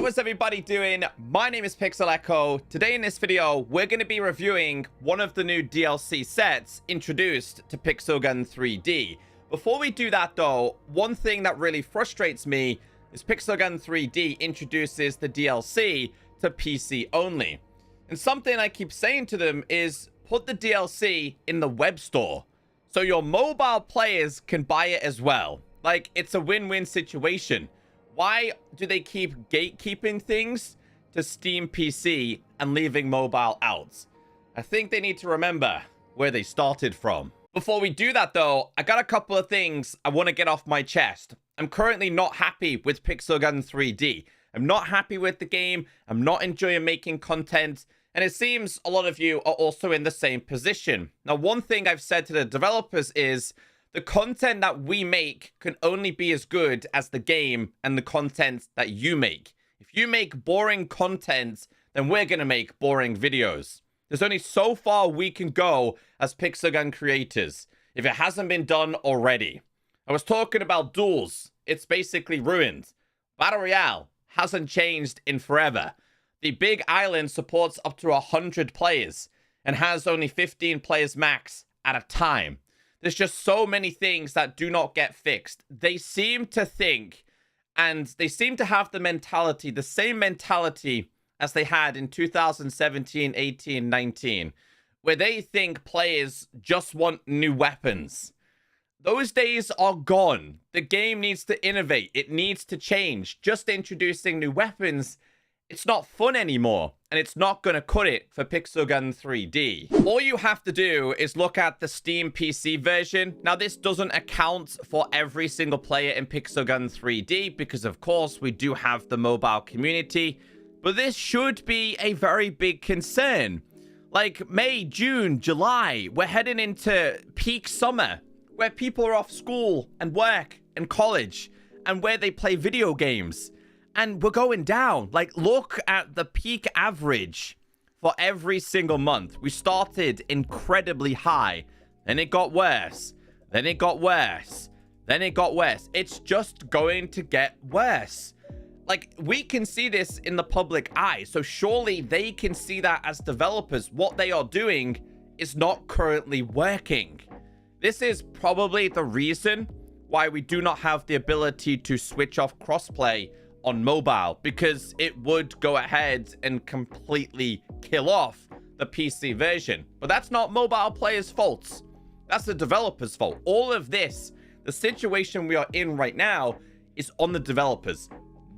How is everybody doing? My name is Pixel Echo. Today in this video, we're going to be reviewing one of the new DLC sets introduced to Pixel Gun 3D. Before we do that though, one thing that really frustrates me is Pixel Gun 3D introduces the DLC to PC only. And something I keep saying to them is put the DLC in the web store so your mobile players can buy it as well. Like, it's a win-win situation. Why do they keep gatekeeping things to Steam PC and leaving mobile out? I think they need to remember where they started from. Before we do that though, I got a couple of things I want to get off my chest. I'm currently not happy with Pixel Gun 3D. I'm not happy with the game. I'm not enjoying making content. And it seems a lot of you are also in the same position. Now, one thing I've said to the developers is the content that we make can only be as good as the game and the content that you make. If you make boring content, then we're going to make boring videos. There's only so far we can go as Pixel Gun creators, if it hasn't been done already. I was talking about duels. It's basically ruined. Battle Royale hasn't changed in forever. The big island supports up to 100 players and has only 15 players max at a time. There's just so many things that do not get fixed. They seem to think, and they seem to have the mentality, the same mentality as they had in 2017, 18, 19, where they think players just want new weapons. Those days are gone. The game needs to innovate. It needs to change. Just introducing new weapons, it's not fun anymore, and it's not going to cut it for Pixel Gun 3D. All you have to do is look at the Steam PC version. Now, this doesn't account for every single player in Pixel Gun 3D because, of course, we do have the mobile community, but this should be a very big concern. Like May, June, July, we're heading into peak summer where people are off school and work and college and where they play video games. And we're going down. Like, look at the peak average for every single month. We started incredibly high. Then it got worse. Then it got worse. Then it got worse. It's just going to get worse. Like, we can see this in the public eye. So surely they can see that as developers. What they are doing is not currently working. This is probably the reason why we do not have the ability to switch off crossplay on mobile, because it would go ahead and completely kill off the PC version. But that's not mobile players' faults. That's the developers' fault. All of this, the situation we are in right now, is on the developers,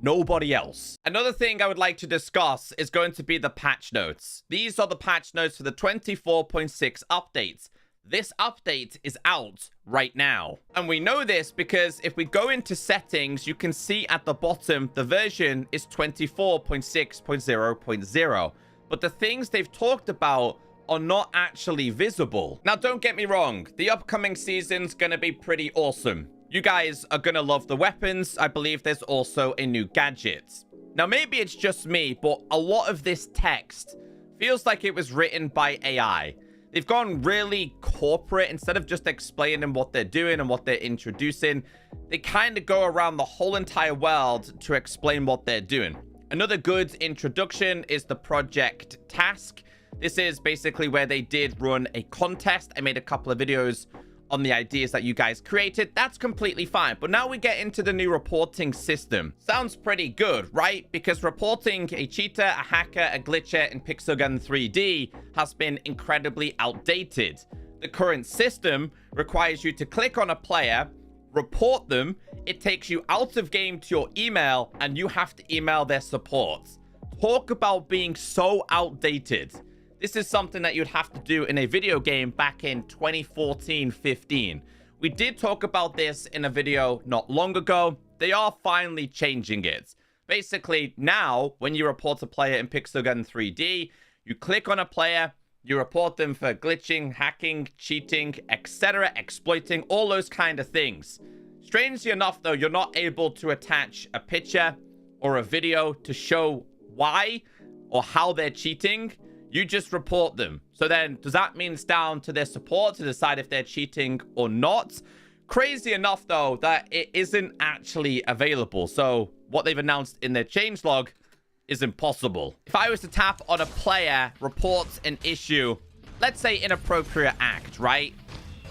nobody else. Another thing I would like to discuss is going to be the patch notes. These are the patch notes for the 24.6 updates. This update is out right now. And we know this because if we go into settings, you can see at the bottom, the version is 24.6.0.0. But the things they've talked about are not actually visible. Now, don't get me wrong. The upcoming season's going to be pretty awesome. You guys are going to love the weapons. I believe there's also a new gadget. Now, maybe it's just me, but a lot of this text feels like it was written by AI. They've gone really corporate. Instead of just explaining what they're doing and what they're introducing, they kind of go around the whole entire world to explain what they're doing. Another good introduction is the Project Task. This is basically where they did run a contest. I made a couple of videos on the ideas that you guys created. That's completely fine. But now we get into the new reporting system. Sounds pretty good, right? Because reporting a cheater, a hacker, a glitcher in Pixel Gun 3D has been incredibly outdated. The current system requires you to click on a player, report them, it takes you out of game to your email, and you have to email their support. Talk about being so outdated. This is something that you'd have to do in a video game back in 2014-15. We did talk about this in a video not long ago. They are finally changing it. Basically, now, when you report a player in Pixel Gun 3D, you click on a player, you report them for glitching, hacking, cheating, etc., exploiting, all those kind of things. Strangely enough, though, you're not able to attach a picture or a video to show why or how they're cheating. You just report them. So then, does that mean it's down to their support to decide if they're cheating or not? Crazy enough, though, that it isn't actually available. So what they've announced in their changelog is impossible. If I was to tap on a player, reports an issue, let's say inappropriate act, right?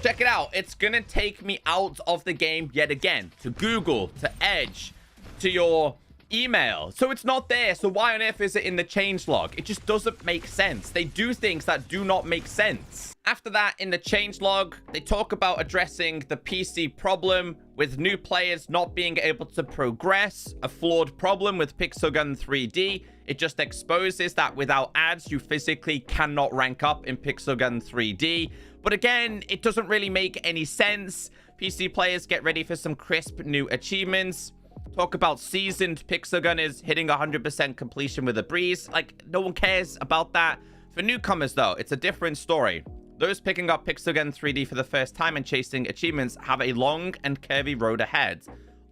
Check it out. It's gonna take me out of the game yet again, to Google, to Edge, to your email. So it's not there. So why on earth is it in the changelog? It just doesn't make sense. They do things that do not make sense. After that, in the changelog, they talk about addressing the PC problem with new players not being able to progress, a flawed problem with Pixelgun 3D. It just exposes that without ads, you physically cannot rank up in Pixelgun 3D. But again, it doesn't really make any sense. PC players, get ready for some crisp new achievements. Talk about seasoned Pixelgun is hitting 100% completion with a breeze. Like, no one cares about that. For newcomers, though, it's a different story. Those picking up Pixelgun 3D for the first time and chasing achievements have a long and curvy road ahead.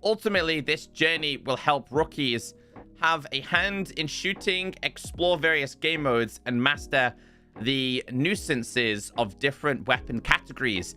Ultimately, this journey will help rookies have a hand in shooting, explore various game modes, and master the nuisances of different weapon categories.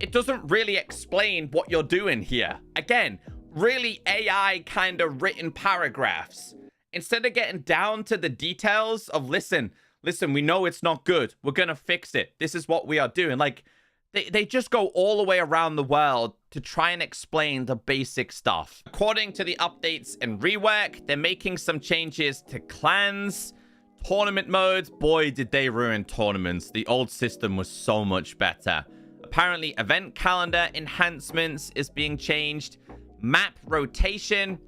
It doesn't really explain what you're doing here. Again, really AI kind of written paragraphs. Instead of getting down to the details of, listen, we know it's not good. We're going to fix it. This is what we are doing. Like, they just go all the way around the world to try and explain the basic stuff. According to the updates and rework, they're making some changes to clans, tournament modes. Boy, did they ruin tournaments. The old system was so much better. Apparently, event calendar enhancements is being changed. Map rotation.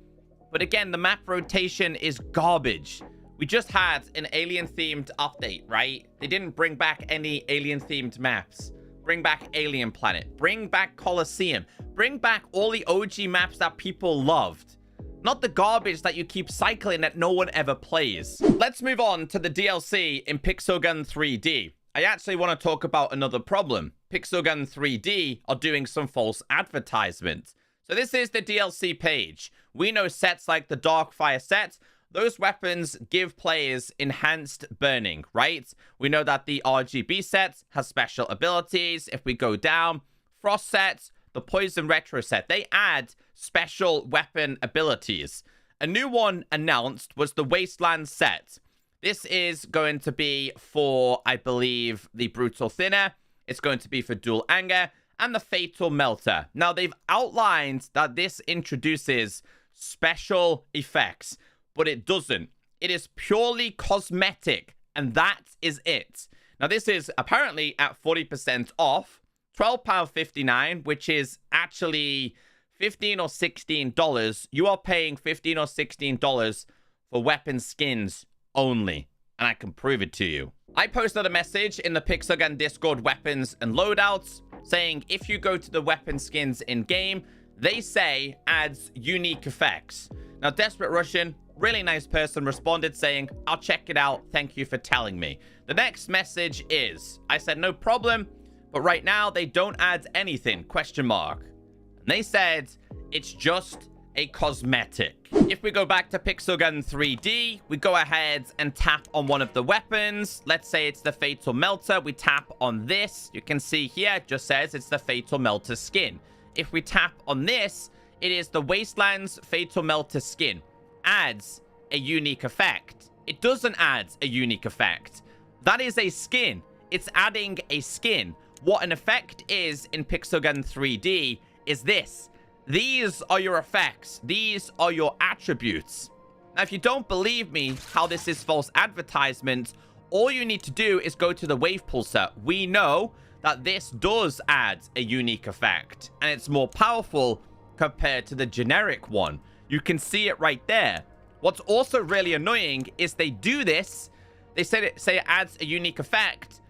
But again, the map rotation is garbage. We just had an alien-themed update, right? They didn't bring back any alien-themed maps. Bring back Alien Planet. Bring back Colosseum. Bring back all the OG maps that people loved. Not the garbage that you keep cycling that no one ever plays. Let's move on to the DLC in Pixelgun 3D. I actually want to talk about another problem. Pixelgun 3D are doing some false advertisement. So this is the DLC page. We know sets like the Darkfire set, those weapons give players enhanced burning, right? We know that the RGB set has special abilities. If we go down, Frost set, the Poison Retro set, they add special weapon abilities. A new one announced was the Wasteland set. This is going to be for, I believe, the Brutal Thinner. It's going to be for Dual Anger and the Fatal Melter. Now, they've outlined that this introduces special effects, but it doesn't. It is purely cosmetic, and that is it. Now, this is apparently at 40% off, £12.59, which is actually $15 or $16. You are paying $15 or $16 for weapon skins only, and I can prove it to you. I posted a message in the Pixelgun Discord weapons and loadouts saying if you go to the weapon skins in-game, they say adds unique effects. Now, Desperate Russian, really nice person, responded saying, I'll check it out. Thank you for telling me. The next message is, I said, no problem, but right now they don't add anything, question mark. And they said, it's just a cosmetic. If we go back to Pixelgun 3D, we go ahead and tap on one of the weapons. Let's say it's the Fatal Melter. We tap on this. You can see here, it just says it's the Fatal Melter skin. If we tap on this, it is the Wastelands Fatal Melter skin. Adds a unique effect. It doesn't add a unique effect. That is a skin. It's adding a skin. What an effect is in Pixelgun 3D is this. These are your effects. These are your attributes. Now, if you don't believe me how this is false advertisement, all you need to do is go to the Wave Pulsar. We know that this does add a unique effect, and it's more powerful compared to the generic one. You can see it right there. What's also really annoying is they do this. They say it adds a unique effect,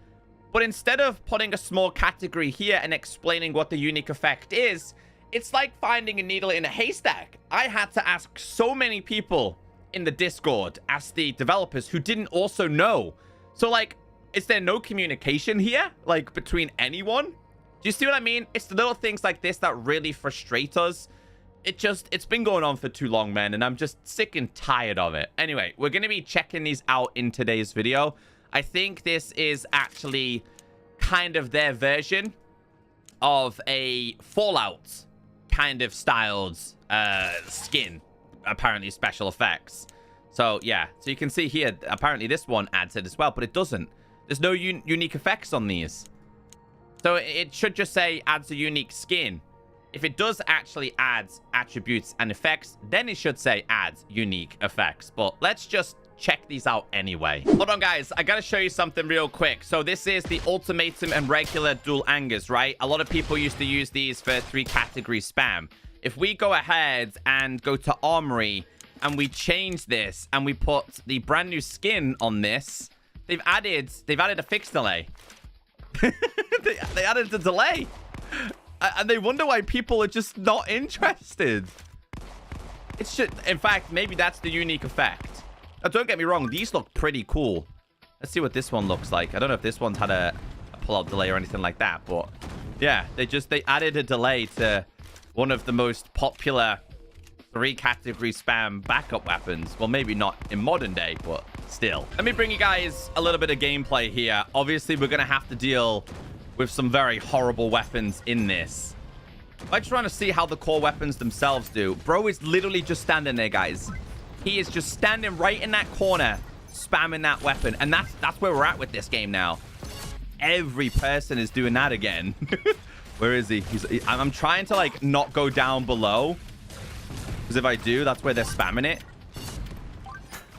but instead of putting a small category here and explaining what the unique effect is, it's like finding a needle in a haystack. I had to ask so many people in the Discord, ask the developers who didn't also know. So, like, is there no communication here? Like, between anyone? Do you see what I mean? It's the little things like this that really frustrate us. It's been going on for too long, man, and I'm just sick and tired of it. Anyway, we're going to be checking these out in today's video. I think this is actually kind of their version of a Fallout kind of styled skin, apparently special effects. So, yeah. So you can see here, apparently this one adds it as well, but it doesn't. There's no unique effects on these. So it should just say adds a unique skin. If it does actually add attributes and effects, then it should say adds unique effects. But let's just check these out anyway. Hold on, guys. I gotta show you something real quick. So this is the ultimatum and regular dual angers, right? A lot of people used to use these for 3 category spam. If we go ahead and go to Armory and we change this and we put the brand new skin on this, they've added a fixed delay. they added the delay. And they wonder why people are just not interested. It should, in fact, maybe that's the unique effect. Now, don't get me wrong, these look pretty cool. Let's see what this one looks like. I don't know if this one's had a pull-out delay or anything like that, but yeah, they added a delay to one of the most popular 3 category spam backup weapons. Well, maybe not in modern day, but still. Let me bring you guys a little bit of gameplay here. Obviously, we're going to have to deal with some very horrible weapons in this. I'm trying to see how the core weapons themselves do. Bro is literally just standing there, guys. He is just standing right in that corner, spamming that weapon. And that's where we're at with this game now. Every person is doing that again. Where is he? I'm trying to, like, not go down below. Because if I do, that's where they're spamming it.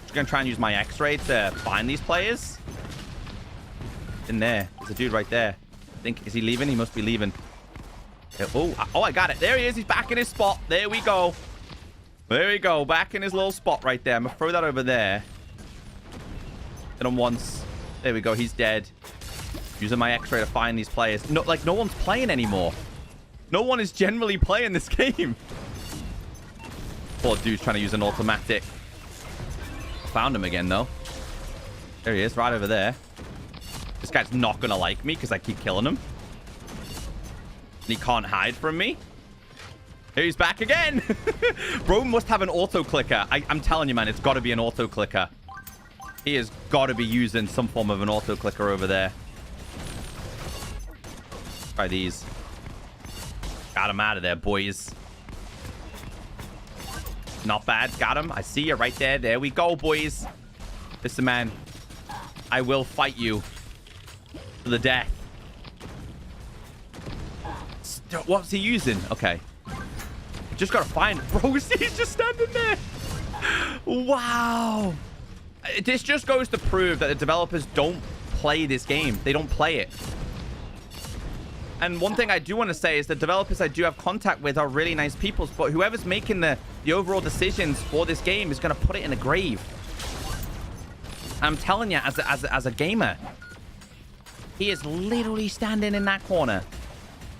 Just going to try and use my X-ray to find these players. In there. There's a dude right there. I think, is he leaving? He must be leaving. Oh, I got it. There he is. He's back in his spot. There we go. There we go. Back in his little spot right there. I'm going to throw that over there. Hit him once. There we go. He's dead. Using my X-ray to find these players. No, like, no one's playing anymore. No one is generally playing this game. Poor dude's trying to use an automatic. Found him again, though. There he is, right over there. This guy's not going to like me because I keep killing him. And he can't hide from me. Here he's back again. Bro must have an auto-clicker. I'm telling you, man, it's got to be an auto-clicker. He has got to be using some form of an auto-clicker over there. Try these. Got him out of there, boys. Not bad. Got him. I see you right there. There we go, boys. Listen, man. I will fight you to the death. What's he using? Okay. Just gotta find him. Bro, he's just standing there. Wow. This just goes to prove that the developers don't play this game. They don't play it. And one thing I do want to say is the developers I do have contact with are really nice people, but whoever's making the overall decisions for this game is going to put it in a grave. I'm telling you, as a gamer, he is literally standing in that corner.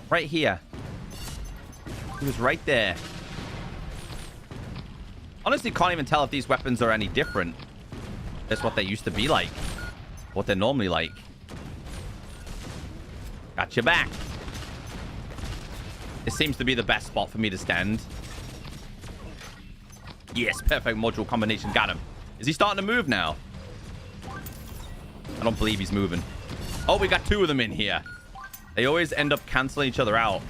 Right here. He was right there. Honestly, can't even tell if these weapons are any different. That's what they used to be like. What they're normally like. Got your back. This seems to be the best spot for me to stand. Yes, perfect module combination. Got him. Is he starting to move now? I don't believe he's moving. Oh, we got 2 of them in here. They always end up canceling each other out.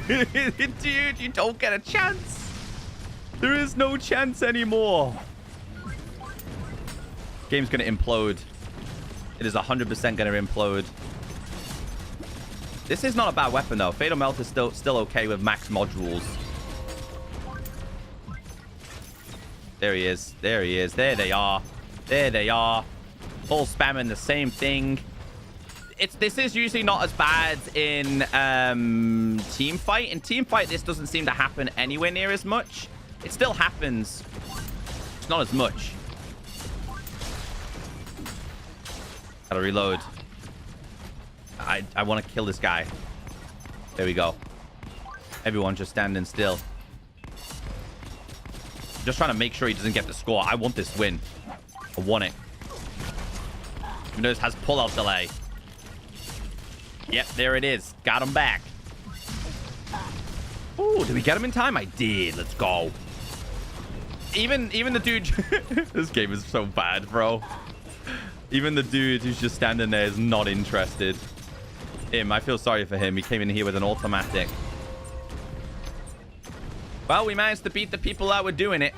Dude, you don't get a chance. There is no chance anymore. Game's going to implode. It is 100% going to implode. This is not a bad weapon, though. Fatal Melt is still okay with max modules. There he is. There he is. There they are. There they are. All spamming the same thing. This is usually not as bad in Teamfight. In Teamfight, this doesn't seem to happen anywhere near as much. It still happens. It's not as much. Gotta reload. I want to kill this guy. There we go. Everyone just standing still. Just trying to make sure he doesn't get the score. I want this win. I want it. Even though this has pull-out delay. Yep, there it is. Got him back. Ooh, did we get him in time? I did. Let's go. Even the dude... This game is so bad, bro. Even the dude who's just standing there is not interested. I feel sorry for him. He came in here with an automatic. Well, we managed to beat the people that were doing it.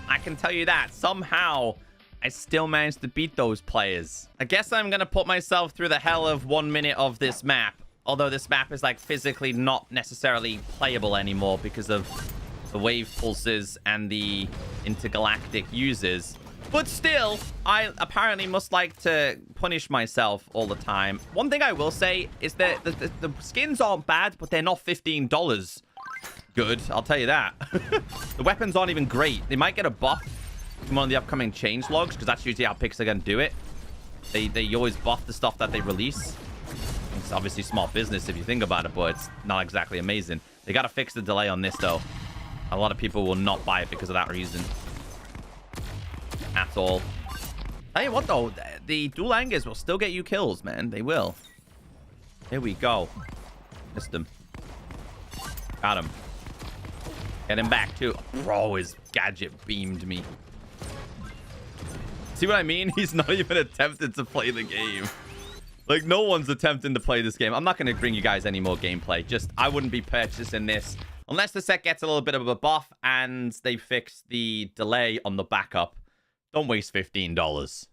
I can tell you that. Somehow, I still managed to beat those players. I guess I'm going to put myself through the hell of 1 minute of this map. Although this map is, like, physically not necessarily playable anymore because of the wave pulses and the intergalactic users. But still, I apparently must like to punish myself all the time. One thing I will say is that the skins aren't bad, but they're not $15 good. I'll tell you that. The weapons aren't even great. They might get a buff from one of the upcoming change logs, because that's usually how Pixelgun do it. They always buff the stuff that they release. It's obviously small business if you think about it, but it's not exactly amazing. They got to fix the delay on this, though. A lot of people will not buy it because of that reason. At all. Tell you what, though. The dual angers will still get you kills, man. They will. Here we go. Missed him. Got him. Get him back, too. Bro, his gadget beamed me. See what I mean? He's not even attempted to play the game. Like, no one's attempting to play this game. I'm not going to bring you guys any more gameplay. Just, I wouldn't be purchasing this unless the set gets a little bit of a buff and they fix the delay on the backup. Don't waste $15.